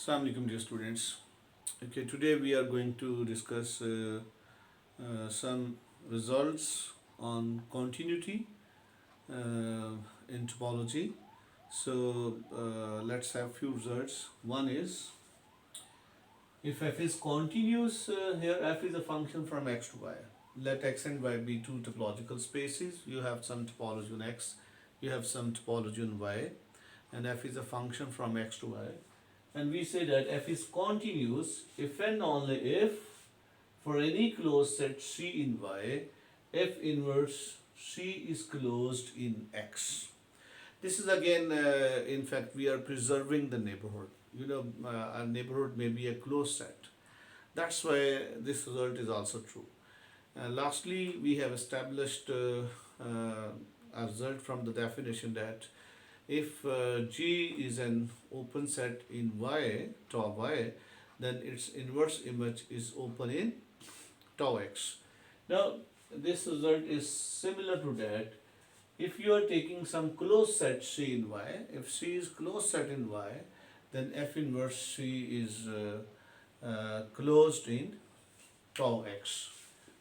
Assalamu alaikum dear students. Okay, today we are going to discuss some results on continuity in topology. So let's have few results. One is if f is continuous, here f is a function from x to y. Let x and y be two topological spaces. You have some topology on x, you have some topology on y, and f is a function from x to y. And we say that f is continuous if and only if for any closed set C in Y, f inverse C is closed in X. This is again, in fact, we are preserving the neighborhood. A neighborhood may be a closed set. That's why this result is also true. Lastly, we have established a result from the definition that if G is an open set in Y, tau Y, then its inverse image is open in tau X. Now, this result is similar to that. If you are taking some closed set C in Y, if C is closed set in Y, then F inverse C is closed in tau X.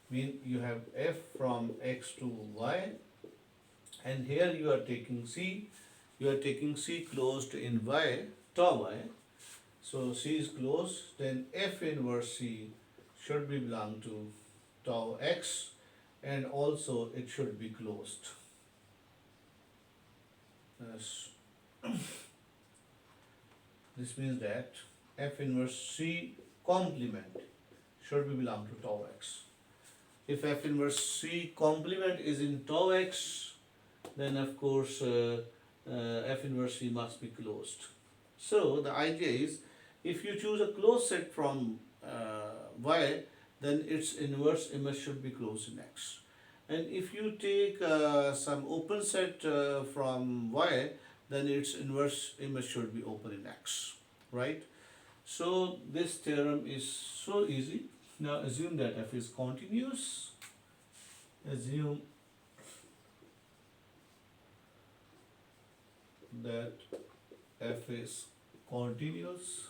Mean you have F from X to Y, and here you are taking C. You are taking C closed in Y, tau Y. So C is closed, then F inverse C should be belong to tau X, and also it should be closed. Yes. This means that F inverse C complement should be belong to tau X. If F inverse C complement is in tau X, then of course F inverse C must be closed. So the idea is, if you choose a closed set from Y, then its inverse image should be closed in X. And if you take some open set from Y, then its inverse image should be open in X, right? So this theorem is so easy. Now assume that F is continuous. Assume that F is continuous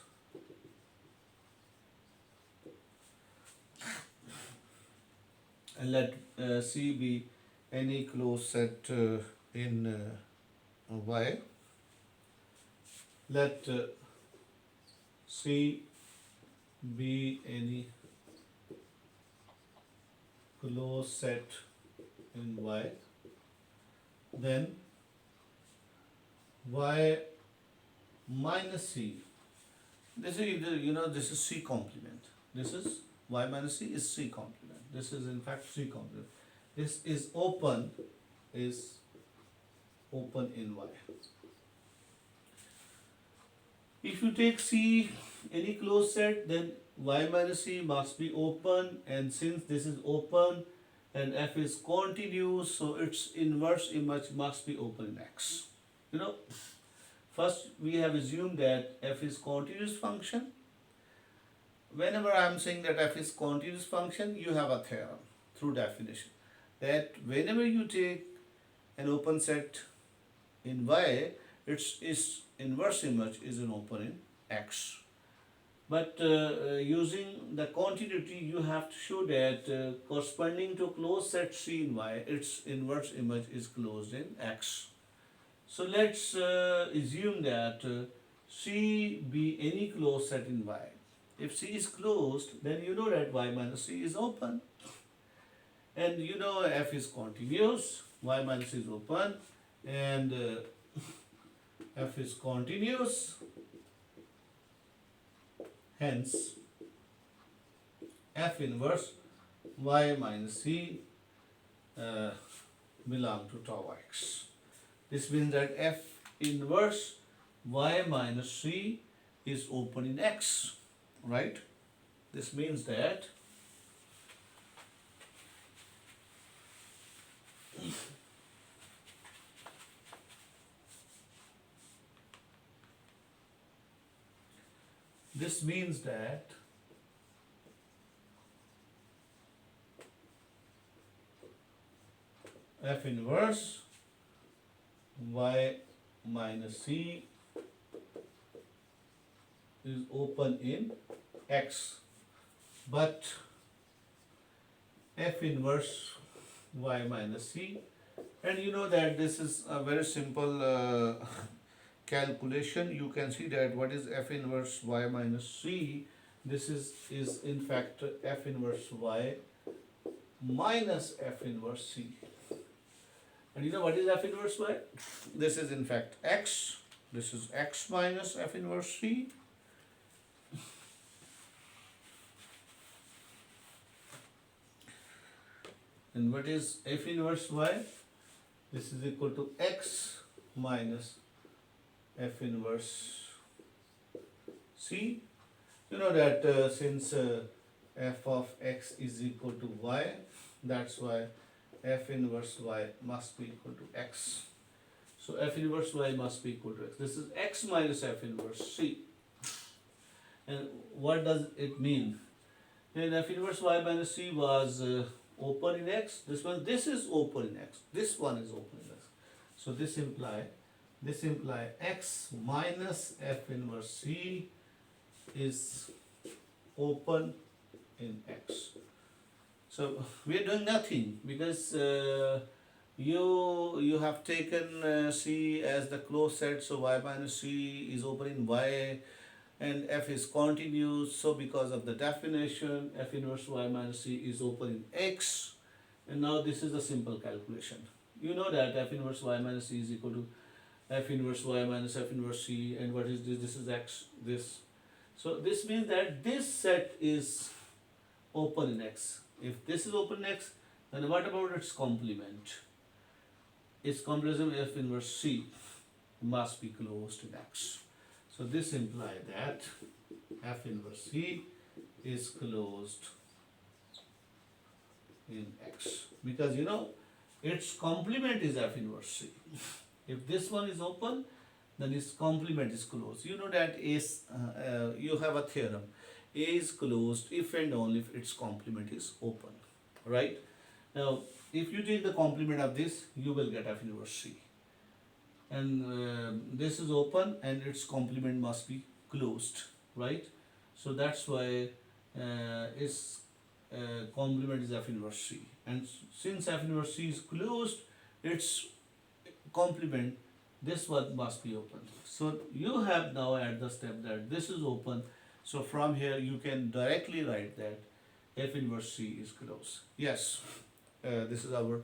and let C be any closed set in Y. Let C be any closed set in Y. Then Y minus C. This is this is C complement. This is Y minus C is C complement. This is in fact C complement. This is open in Y. If you take C any closed set, then Y minus C must be open, and since this is open and F is continuous, so its inverse image must be open in X. First we have assumed that F is continuous function. Whenever I am saying that F is continuous function, you have a theorem through definition that whenever you take an open set in Y, its inverse image is an open in X. But using the continuity, you have to show that corresponding to closed set C in Y, its inverse image is closed in X. So let's assume that C be any closed set in Y. If C is closed, then you know that Y minus C is open. And you know F is continuous, Y minus C is open, and F is continuous. Hence, F inverse Y minus C belong to tau X. This means that F inverse Y minus C is open in X, right? This means that F inverse Y minus C is open in X, but F inverse y minus C, and you know that this is a very simple calculation. You can see that what is F inverse y minus C, this is in fact F inverse y minus F inverse C. And you know what is F inverse y? This is in fact X. This is X minus F inverse C. And what is F inverse y? This is equal to X minus F inverse C. You know that since f of x is equal to y, that's why f inverse y must be equal to x. So f inverse y must be equal to x. This is x minus f inverse c. And what does it mean? Then f inverse y minus c was open in x. This is open in x. This one is open in x. So this imply x minus f inverse c is open in X. So we are doing nothing because you have taken C as the closed set, so y minus C is open in Y, and F is continuous, so because of the definition F inverse y minus C is open in X. And now this is a simple calculation. You know that F inverse y minus C is equal to F inverse y minus F inverse C, and what is this? This is X, this. So this means that this set is open in X. If this is open in X, then what about its complement? Its complement F inverse C must be closed in X. So this implies that F inverse C is closed in X, because you know its complement is F inverse C. If this one is open, then its complement is closed. You know that you have a theorem. A is closed if and only if its complement is open, right? Now, if you take the complement of this, you will get F inverse C. And this is open and its complement must be closed, right? So that's why its complement is F inverse C. And since F inverse C is closed, its complement, this one must be open. So you have now at the step that this is open. So from here you can directly write that F inverse C is closed. Yes, this is our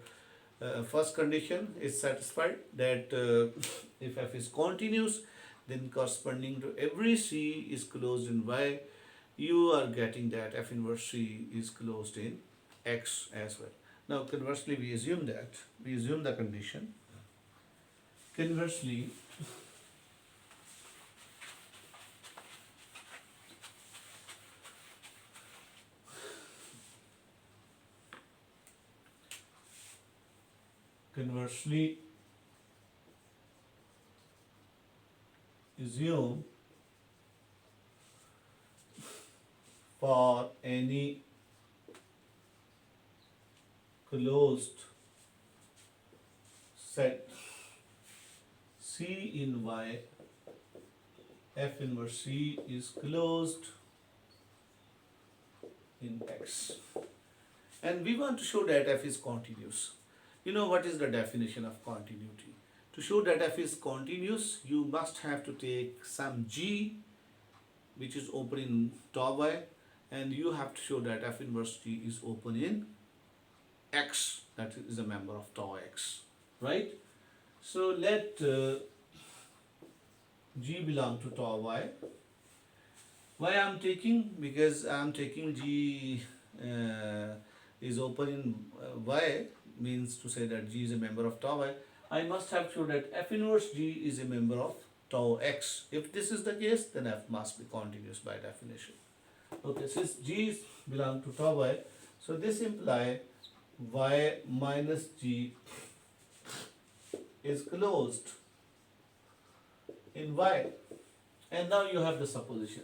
first condition is satisfied, that if F is continuous, then corresponding to every C is closed in Y, you are getting that F inverse C is closed in X as well. Now conversely we assume the condition. Conversely, assume for any closed set C in Y, F inverse C is closed in X. And we want to show that F is continuous. You know what is the definition of continuity? To show that F is continuous, you must have to take some G which is open in tau Y, and you have to show that F inverse G is open in X, that is a member of tau X, right? So let G belong to tau Y. Why I am taking? Because I am taking G is open in Y, means to say that G is a member of tau Y. I must have shown that F inverse G is a member of tau X. If this is the case, then F must be continuous by definition. Okay, since G belong to tau Y, so this implies Y minus G is closed in Y. And now you have the supposition.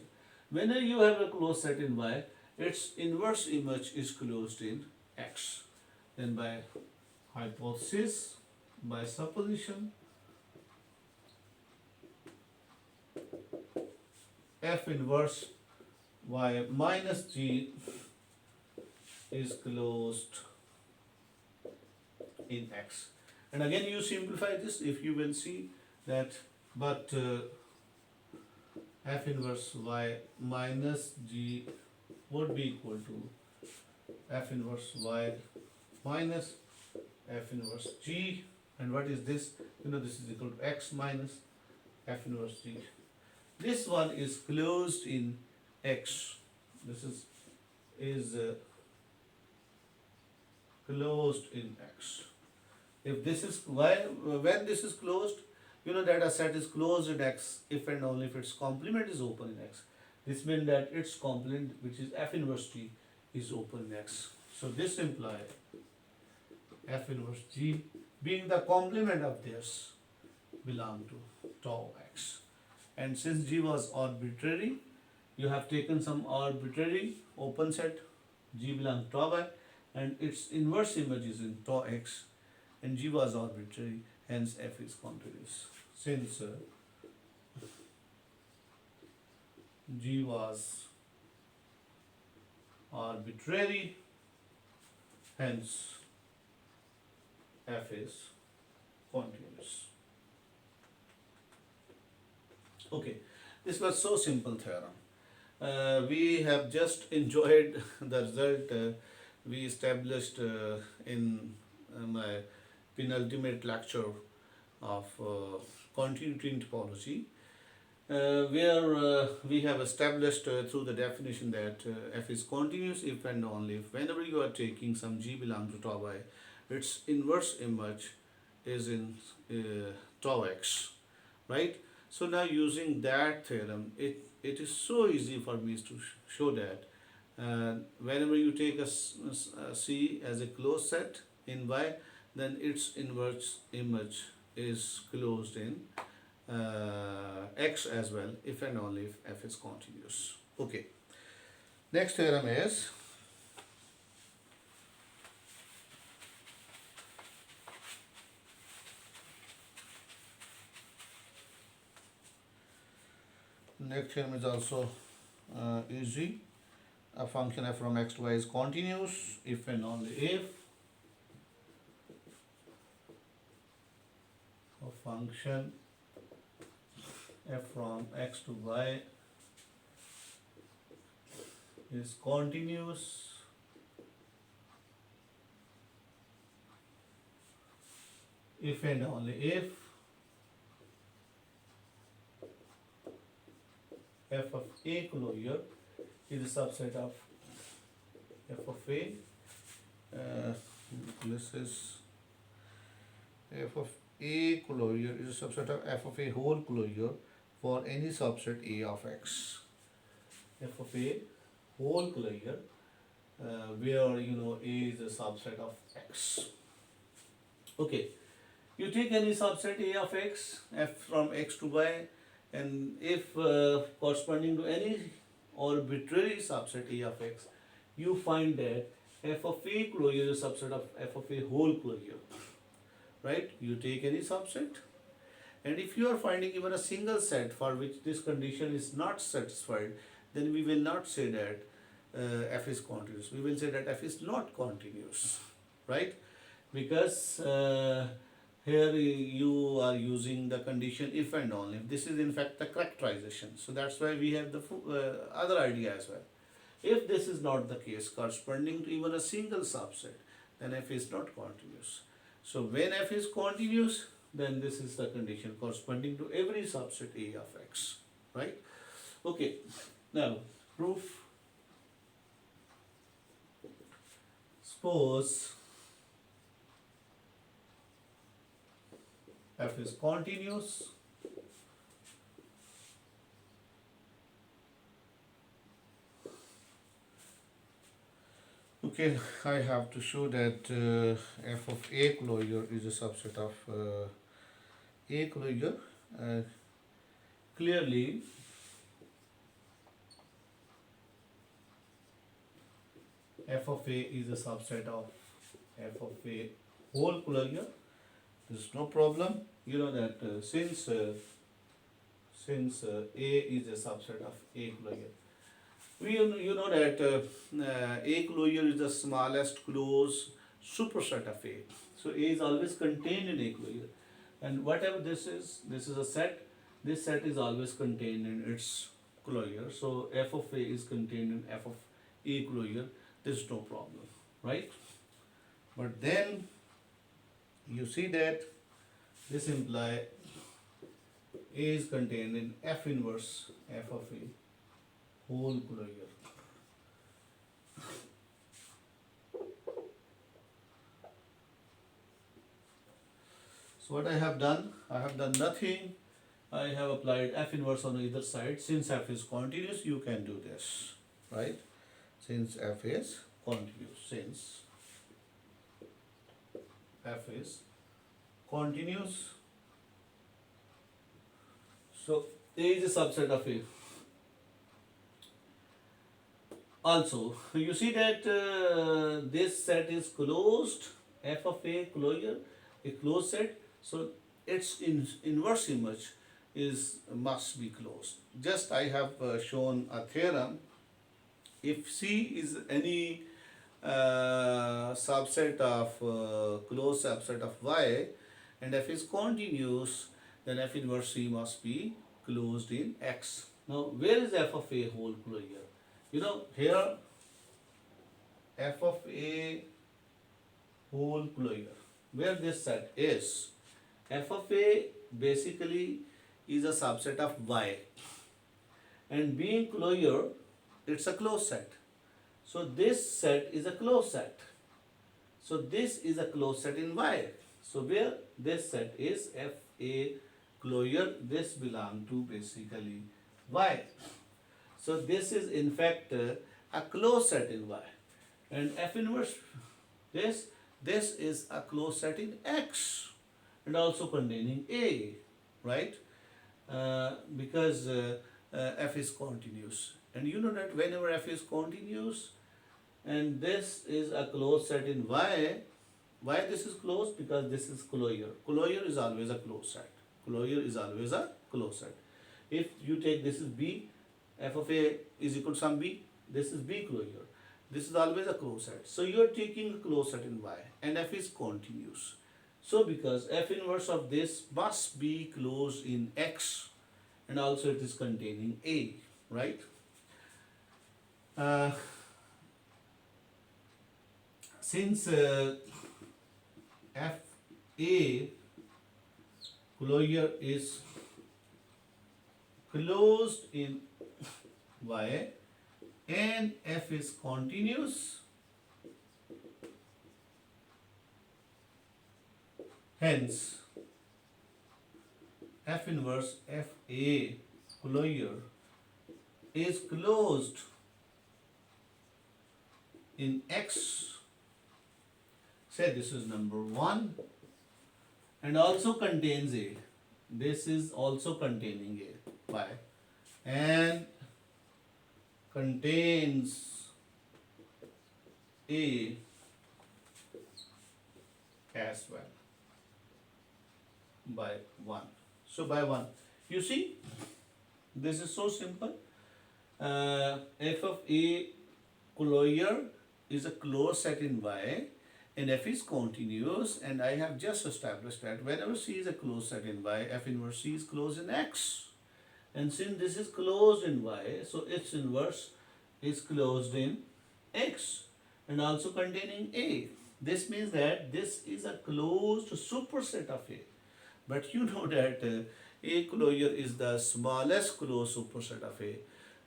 Whenever you have a closed set in Y, its inverse image is closed in X. Then by hypothesis, by supposition, f inverse y minus g is closed in X. And again you simplify this, if you will see that, but f inverse y minus g would be equal to f inverse y minus f inverse g, and what is this? You know, this is equal to x minus f inverse g. This one is closed in X. This is closed in X. If this is why, when this is closed, you know that a set is closed in X if and only if its complement is open in X. This means that its complement, which is f inverse g, is open in X. So this implies f inverse g being the complement of this belong to tau X. And since g was arbitrary, you have taken some arbitrary open set, g belongs to tau y, and its inverse image is in tau X, and g was arbitrary, hence f is continuous. Since g was arbitrary, hence f is continuous. Okay, this was so simple theorem. We have just enjoyed the result we established in my penultimate lecture of continuity in topology, where we have established through the definition that f is continuous if and only if whenever you are taking some g belong to tau y, its inverse image is in tau x, right? So now using that theorem, it is so easy for me to show that whenever you take a C as a closed set in Y, then its inverse image is closed in X as well, if and only if F is continuous. Okay. Next theorem is also easy. A function f from x to y is continuous if and only if a function f from x to y is continuous if and only if f of a closure is a subset of f of a. This is f of a closure is a subset of f of a whole closure for any subset a of x. F of a whole closure where you know a is a subset of x. Okay, you take any subset a of x, f from x to y, and if corresponding to any arbitrary subset a of x, you find that f of a closure is a subset of f of a whole closure, right? You take any subset, and if you are finding even a single set for which this condition is not satisfied, then we will not say that f is continuous. We will say that f is not continuous, right? Because here you are using the condition if and only. This is in fact the characterization. So that's why we have the other idea as well. If this is not the case, corresponding to even a single subset, then f is not continuous. So when f is continuous, then this is the condition corresponding to every subset a of x, right? Okay, now proof. Suppose f is continuous okay, I have to show that f of a closure is a subset of a closure. Clearly f of a is a subset of f of a whole closure. There's no problem. You know that since A is a subset of A closure. You know that A closure is the smallest closed superset of A. So A is always contained in A closure. And whatever this is a set. This set is always contained in its closure. So f of A is contained in f of A closure. There's no problem, right? But then you see that this implies A is contained in f inverse f of A whole closure. So what I have done nothing. I have applied f inverse on either side. Since f is continuous, you can do this, right? Since f is continuous, since f is continuous, so A is a subset of A. Also, you see that this set is closed, f of A closure, a closed set, so its inverse image must be closed. Just I have shown a theorem. If C is any subset of closed subset of Y, and f is continuous, then f inverse C must be closed in X. Now, where is f of A whole closure? You know, here f of A whole closure, where this set is, f of A basically is a subset of Y, and being closure, it's a closed set. So this set is a closed set. So this is a closed set in Y. So where this set is f A closure, this belongs to basically Y. So this is in fact a closed set in Y, and f inverse this is a closed set in X, and also containing A, right? Because f is continuous, and you know that whenever f is continuous, and this is a closed set in Y. Why this is closed? Because this is closure. Closure is always a closed set. Closure is always a closed set. If you take this is B, f of A is equal to some B, this is B closure. This is always a closed set. So you are taking a closed set in Y, and f is continuous. So because f inverse of this must be closed in X, and also it is containing A, right? Since f A closure is closed in Y and f is continuous, hence f inverse f A closure is closed in X. Say this is number 1, and also contains A. This is also containing A. Why? And contains A as well by 1. So by 1. You see, this is so simple. F of A closure is a closed set in Y, and f is continuous, and I have just established that whenever C is a closed set in Y, f inverse C is closed in X. And since this is closed in Y, so its inverse is closed in X, and also containing A. This means that this is a closed superset of A. But you know that A closure is the smallest closed superset of A.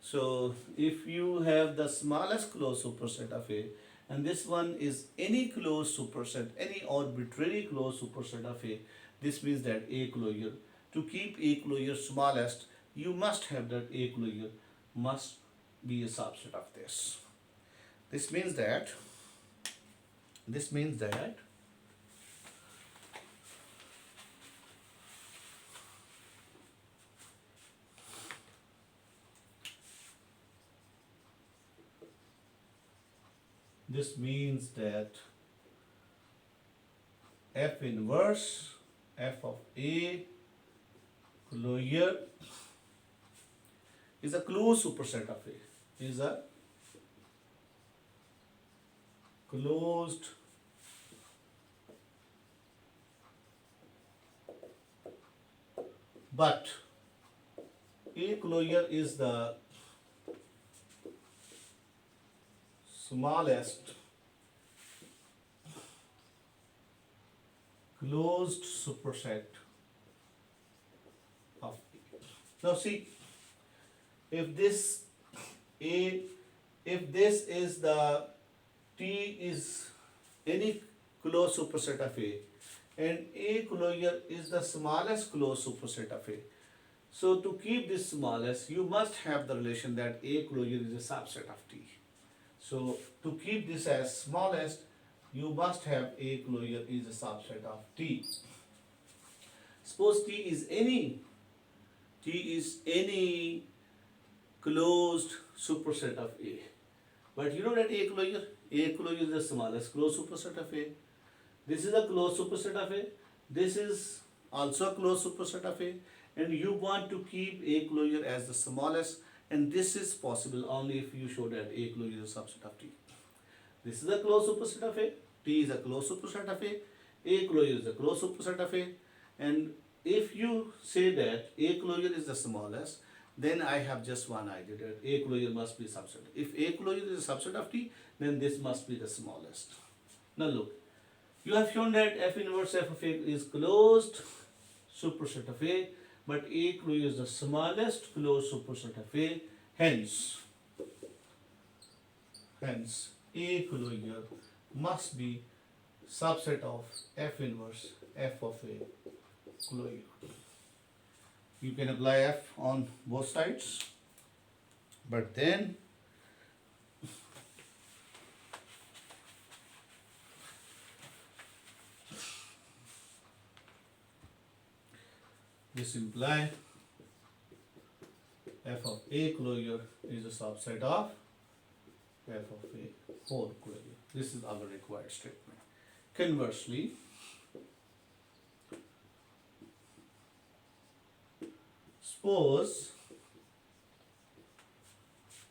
So if you have the smallest closed superset of A, and this one is any closed superset, any arbitrary closed superset of A, this means that A closure, to keep A closure smallest, you must have that A closure must be a subset of this. This means that this means that f inverse f of A closure is a closed superset of A. Is a closed but A closure is the smallest closed superset of A. Now see, if this A, if this is the T is any closed superset of A, and A closure is the smallest closed superset of A. So to keep this smallest, you must have the relation that A closure is a subset of T. So to keep this as smallest, you must have A closure is a subset of T. Suppose T is any closed superset of A. But you know that A closure is the smallest closed superset of A. This is a closed superset of A. This is also a closed superset of A. And you want to keep A closure as the smallest, and this is possible only if you show that A closure is a subset of T. This is a closed superset of A. T is a closed superset of A. A closure is a closed superset of A. And if you say that A closure is the smallest, then I have just one idea that A closure must be a subset. If A closure is a subset of T, then this must be the smallest. Now look, you have shown that F inverse F of A is closed superset of A, but A closure is the smallest closed superset of A. Hence, A closure must be subset of F inverse F of A closure. You can apply F on both sides, but then this implies F of A closure is a subset of F of A whole closure. This is our required statement. Conversely, suppose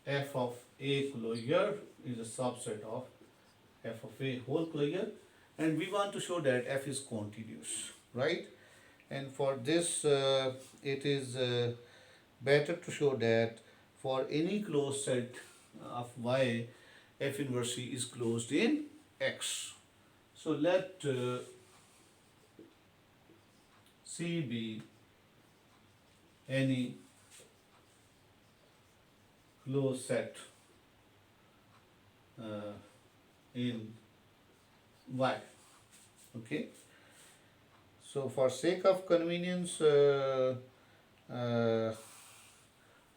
F of A closure is a subset of F of A whole closure, and we want to show that F is continuous, right? And for this, it is better to show that for any closed set of Y, F inverse C is closed in X. So let C be any closed set in Y. Okay. So for sake of convenience,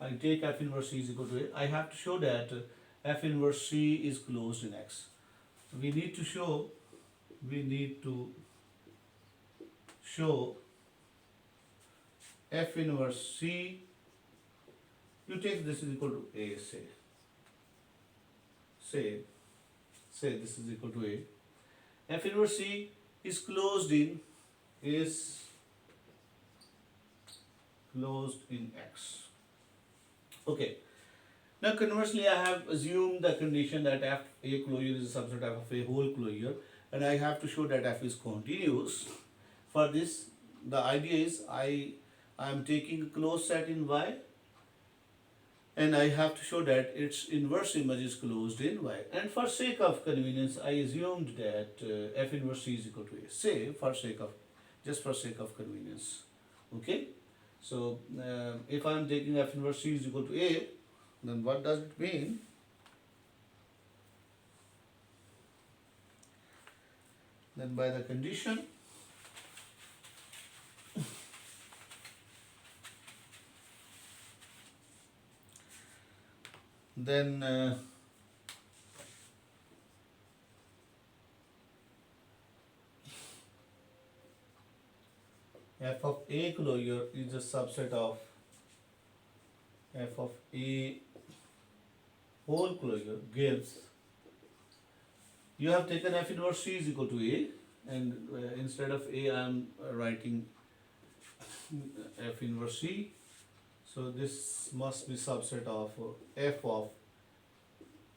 I take F inverse C is equal to A. I have to show that F inverse C is closed in X. We need to show F inverse C. You take this is equal to A, say this is equal to A. F inverse C is closed in X. Okay. Now conversely, I have assumed the condition that F A closure is a subset of a whole closure, and I have to show that F is continuous. For this, the idea is I am taking a closed set in Y, and I have to show that its inverse image is closed in Y. And for sake of convenience, I assumed that F inverse C is equal to A. Say for sake of convenience. Okay. So if I am taking F inverse C is equal to A, then what does it mean? Then by the condition then F of A closure is a subset of F of A whole closure gives, you have taken F inverse C is equal to A, and instead of A I am writing F inverse C. So So this must be subset of f of,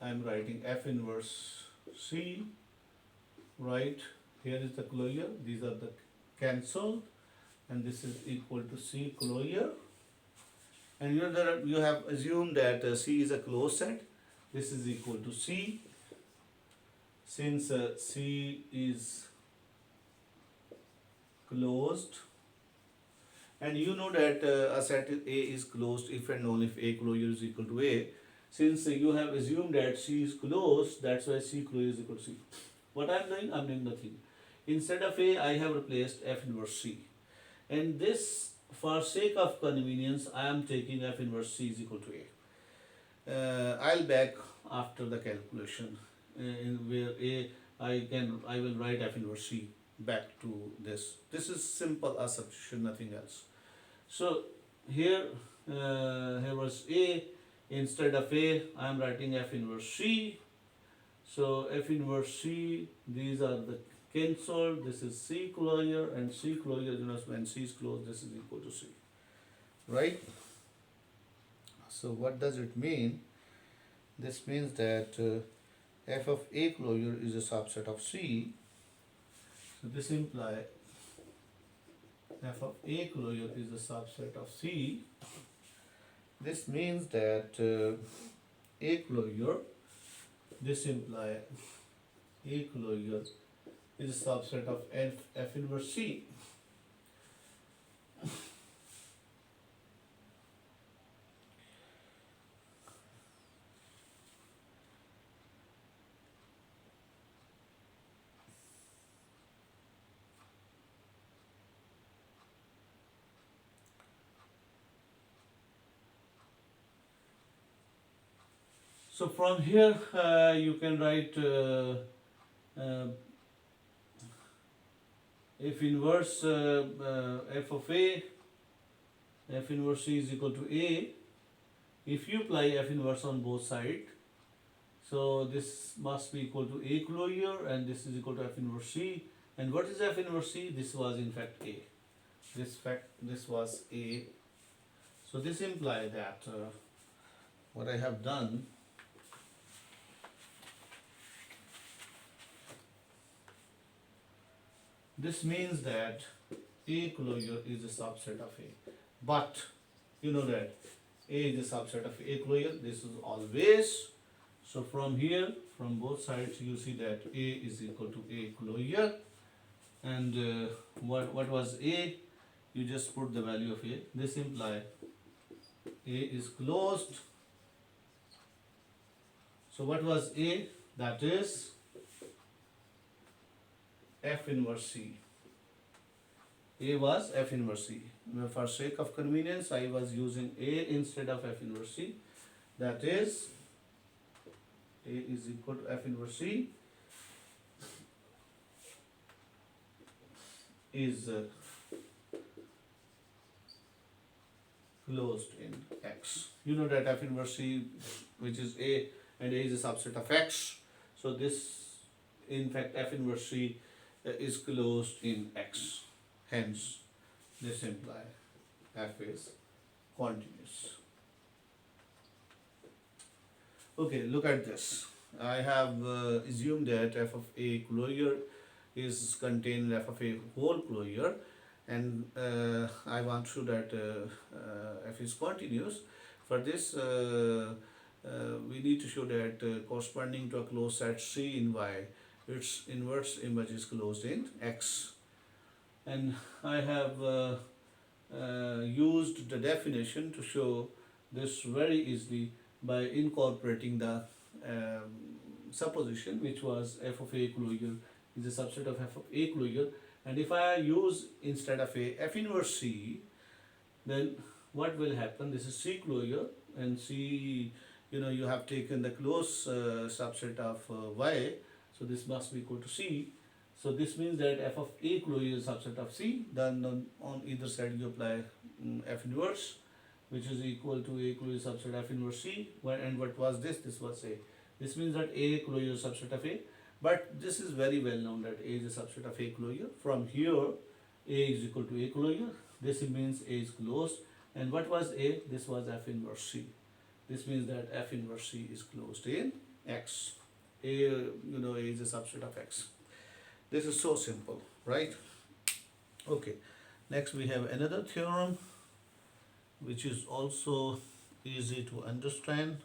I'm writing f inverse C, right? Here is the closure, these are the cancelled, and this is equal to C closure. And you know that you have assumed that C is a closed set. This is equal to C. Since C is closed, and you know that a set A is closed if and only if A closure is equal to A. Since you have assumed that C is closed, that's why C closure is equal to C. What I'm doing? I'm doing nothing. Instead of A, I have replaced F inverse C. And this, for sake of convenience, I am taking F inverse C is equal to A. I'll back after the calculation in where I will write F inverse C back to this. This is simple as substitution, nothing else. So here here was A, instead of A I am writing F inverse C. So F inverse C, these are the cancelled, this is C closure, and C closure, you know, when C is closed, this is equal to C, right? So what does it mean? This means that f of A closure is a subset of C. So this implies f of A closure is a subset of C. This means that A closure, this implies A closure is a subset of F inverse C. So from here you can write uh, f inverse f of A, f inverse C is equal to A. If you apply f inverse on both sides, so this must be equal to A closure, and this is equal to f inverse C. And what is f inverse C? This was in fact A. This was A. So this implies that what I have done, this means that A closure is a subset of A. But you know that A is a subset of A closure. This is always. So from here, from both sides, you see that A is equal to A closure. And what was A? You just put the value of A. This implies A is closed. So what was A? That is F inverse C. A was F inverse C. For sake of convenience, I was using A instead of F inverse C. That is, A is equal to F inverse C is closed in X. You know that F inverse C, which is A, and A is a subset of X. So this, in fact, F inverse C is closed in X. Hence, this implies F is continuous. Okay, look at this. I have assumed that f of A closure is contained in f of A whole closure, and I want to show that f is continuous. For this, we need to show that corresponding to a closed set C in Y, its inverse image is closed in X. And I have used the definition to show this very easily by incorporating the supposition, which was f of A closure is a subset of f of A closure. And if I use instead of A f inverse C, then what will happen? This is C closure, and C, you know, you have taken the closed subset of Y, so this must be equal to C. So this means that f of A closure is a subset of C. Then on either side you apply f inverse, which is equal to A closure subset f inverse C. And what was this? This was A. This means that A closure is a subset of A. But this is very well known that A is a subset of A closure. From here, A is equal to A closure. This means A is closed. And what was A? This was F inverse C. This means that F inverse C is closed in X. A is a subset of X. This is so simple, right? Okay. Next we have another theorem which is also easy to understand.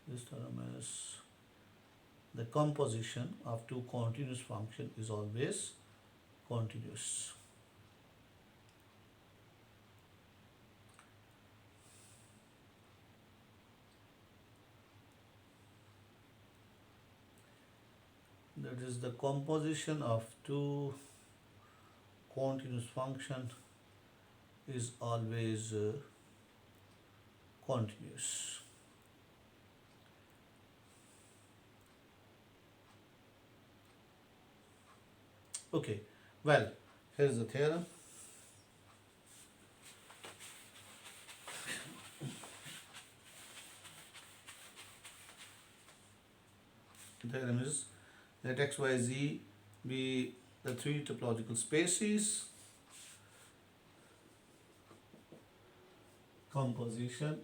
This theorem is the composition of two continuous functions is always continuous. That is, the composition of two continuous function is always continuous. Okay, well, here's the theorem. The theorem is let x, y, z be the three topological spaces. Composition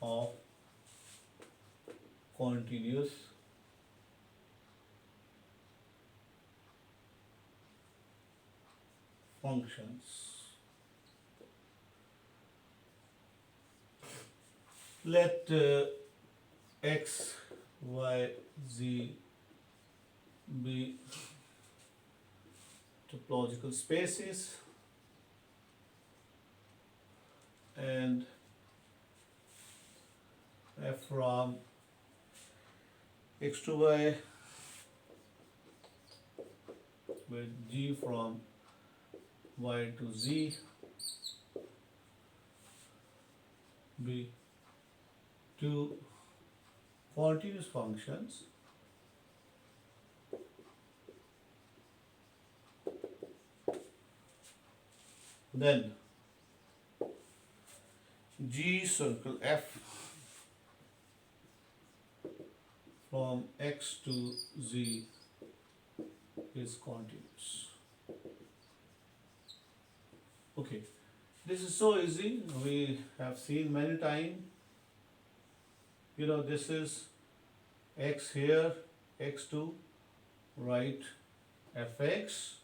of continuous functions. Let x, y, z be topological spaces and f from x to y with g from y to z be two continuous functions then G circle F from X to Z is continuous. Okay, this is so easy, we have seen many times. This is X here, X2, write Fx,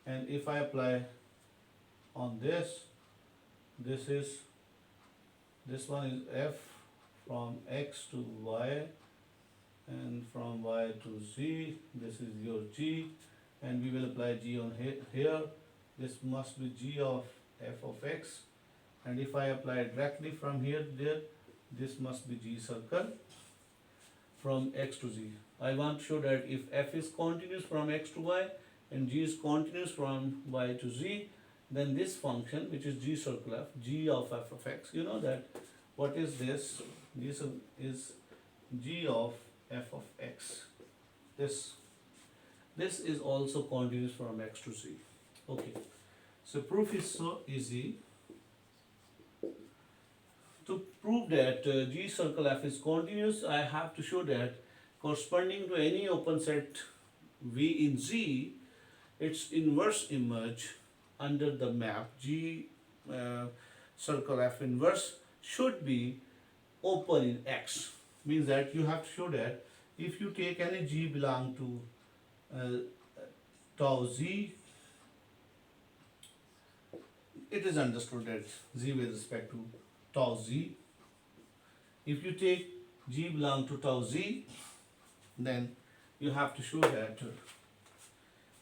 and if I apply on this one is F from X to Y and from Y to Z, this is your G, and we will apply G on here. This must be G of F of X, and if I apply directly from here to there, this must be G circle from X to Z. I want to show that if F is continuous from X to Y and G is continuous from Y to Z, then this function, which is G circle F, G of F of X, you know that what is this? This is G of F of X. This is also continuous from X to Z. Okay, so proof is so easy. To prove that G circle F is continuous, I have to show that corresponding to any open set V in Z, its inverse image under the map G circle F inverse should be open in X. Means that you have to show that if you take any G belong to tau Z, it is understood that Z with respect to tau Z. If you take G belong to tau Z, then you have to show that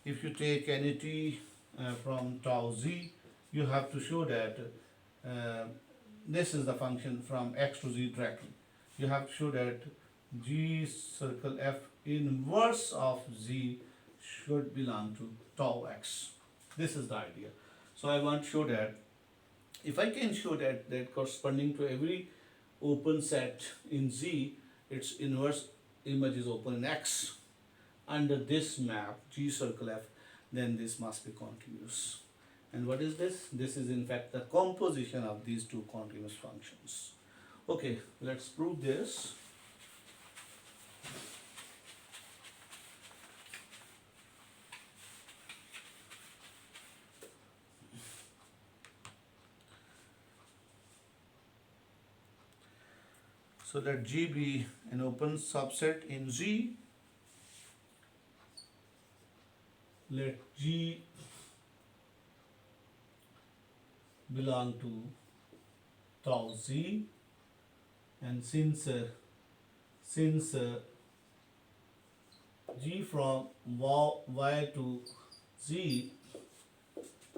if you take any T from tau Z, you have to show that this is the function from X to Z directly. You have to show that G circle F inverse of Z should belong to tau X. This is the idea. So I want to show that if I can show that corresponding to every open set in Z, its inverse image is open in X under this map G circle F, then this must be continuous. And what is this? This is in fact the composition of these two continuous functions. Okay, let's prove this. So let G be an open subset in Z. Let G belong to tau Z, and since G from Y to Z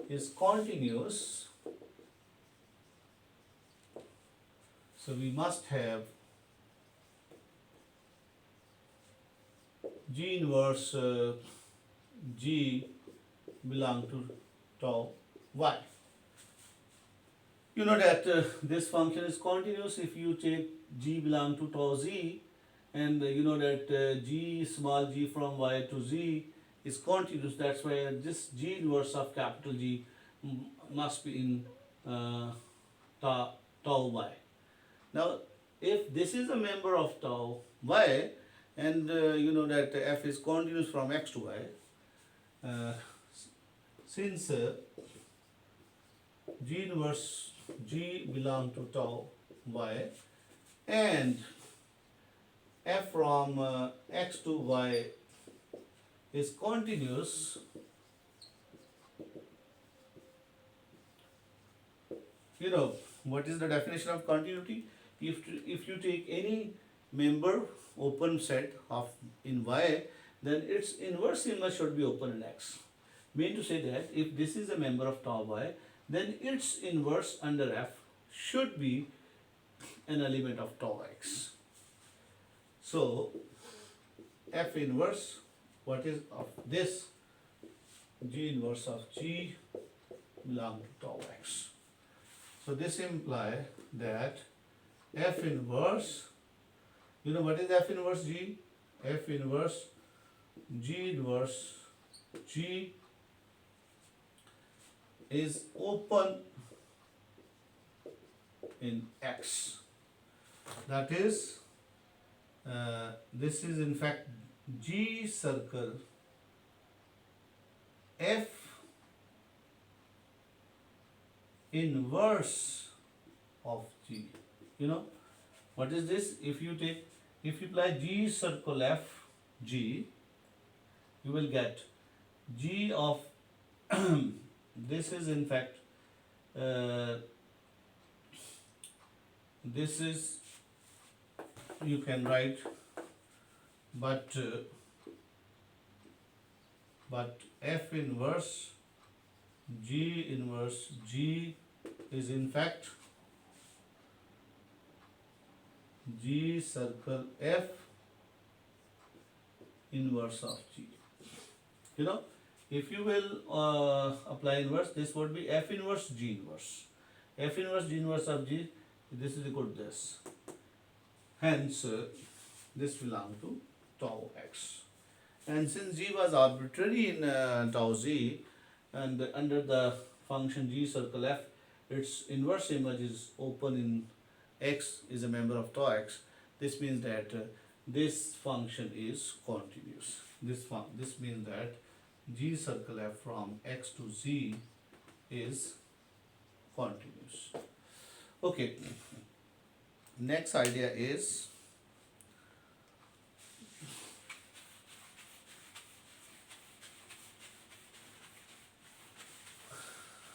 is continuous, so we must have G inverse G belong to tau Y. You know that this function is continuous if you take G belong to tau Z, and you know that G small g from Y to Z is continuous. That's why this G inverse of capital G must be in tau Y. Now, if this is a member of tau Y, and you know that f is continuous from x to y, since G inverse G belong to tau Y, and f from x to y is continuous, you know what is the definition of continuity? If you take any member open set of in Y, then its inverse image should be open in X. Mean to say that if this is a member of tau Y, then its inverse under F should be an element of tau X. So F inverse, what is of this? G inverse of G belong to tau X. So this implies that F inverse, you know what is F inverse G? F inverse G inverse G is open in X. That is, this is in fact G circle F inverse of G. You know what is this? If you apply G circle F G, you will get G of this is in fact this is, you can write, but F inverse G is in fact G circle F inverse of G. You know, if you will apply inverse, this would be F inverse G inverse. F inverse G inverse of G, this is equal to this. Hence, this belongs to tau X. And since G was arbitrary in tau Z, and under the function G circle F, its inverse image is open in X, is a member of tau X. This means that this function is continuous. This means that G circle F from X to Z is continuous. Okay. Next idea is